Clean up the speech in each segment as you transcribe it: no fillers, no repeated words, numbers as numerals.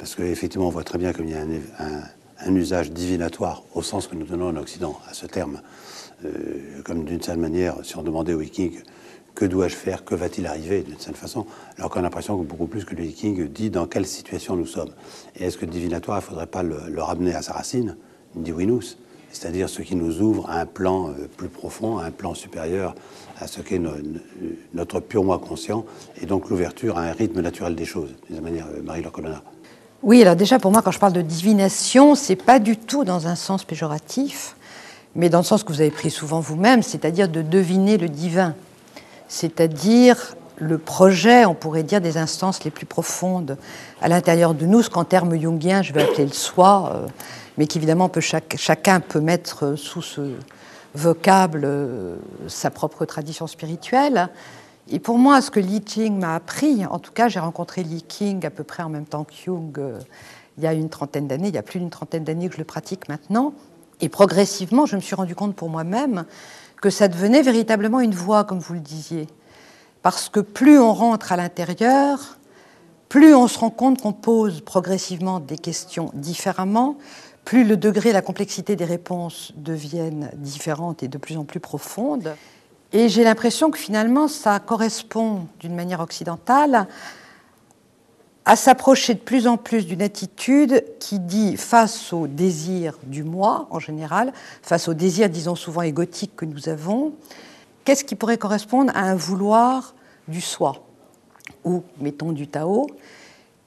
parce qu'effectivement, on voit très bien qu'il y a un usage divinatoire au sens que nous donnons en Occident à ce terme. Comme d'une certaine manière, si on demandait au Viking que dois-je faire, que va-t-il arriver d'une certaine façon, alors qu'on a l'impression que beaucoup plus que le Viking dit dans quelle situation nous sommes. Et est-ce que le divinatoire, il ne faudrait pas le ramener à sa racine, divinus, c'est-à-dire ce qui nous ouvre à un plan plus profond, à un plan supérieur à ce qu'est notre pur moi conscient, et donc l'ouverture à un rythme naturel des choses, d'une manière, Marie-Laure Colonna. Oui, alors déjà pour moi, quand je parle de divination, c'est pas du tout dans un sens péjoratif, mais dans le sens que vous avez pris souvent vous-même, c'est-à-dire de deviner le divin, c'est-à-dire le projet, on pourrait dire, des instances les plus profondes à l'intérieur de nous, ce qu'en termes jungiens, je vais appeler le soi, mais qu'évidemment chacun peut mettre sous ce vocable sa propre tradition spirituelle. Et pour moi, ce que Li Qing m'a appris, en tout cas, j'ai rencontré Li Qing à peu près en même temps que Jung il y a une trentaine d'années, il y a plus d'une trentaine d'années que je le pratique maintenant, et progressivement, je me suis rendu compte pour moi-même que ça devenait véritablement une voie, comme vous le disiez. Parce que plus on rentre à l'intérieur, plus on se rend compte qu'on pose progressivement des questions différemment, plus le degré et la complexité des réponses deviennent différentes et de plus en plus profondes. Et j'ai l'impression que finalement, ça correspond d'une manière occidentale à s'approcher de plus en plus d'une attitude qui dit, face au désir du moi en général, face au désir, disons souvent égotique que nous avons, qu'est-ce qui pourrait correspondre à un vouloir du soi, ou mettons du Tao.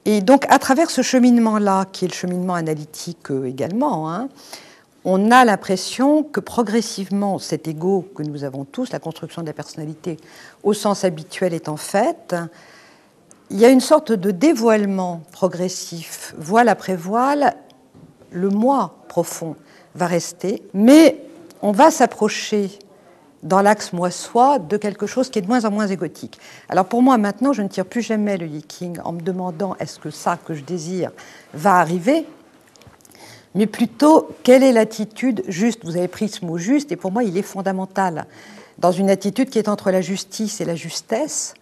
Et donc à travers ce cheminement-là, qui est le cheminement analytique également, on a l'impression que progressivement cet ego que nous avons tous, la construction de la personnalité au sens habituel étant faite, il y a une sorte de dévoilement progressif, voile après voile, le moi profond va rester, mais on va s'approcher dans l'axe moi-soi de quelque chose qui est de moins en moins égotique. Alors pour moi maintenant, je ne tire plus jamais le Li Qing en me demandant est-ce que ça que je désire va arriver, mais plutôt quelle est l'attitude juste. Vous avez pris ce mot juste, et pour moi il est fondamental dans une attitude qui est entre la justice et la justesse,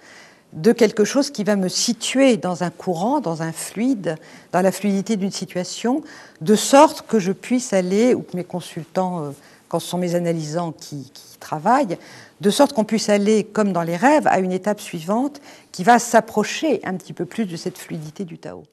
de quelque chose qui va me situer dans un courant, dans un fluide, dans la fluidité d'une situation, de sorte que je puisse aller, ou que mes consultants, quand ce sont mes analysants qui travaillent, de sorte qu'on puisse aller, comme dans les rêves, à une étape suivante qui va s'approcher un petit peu plus de cette fluidité du Tao.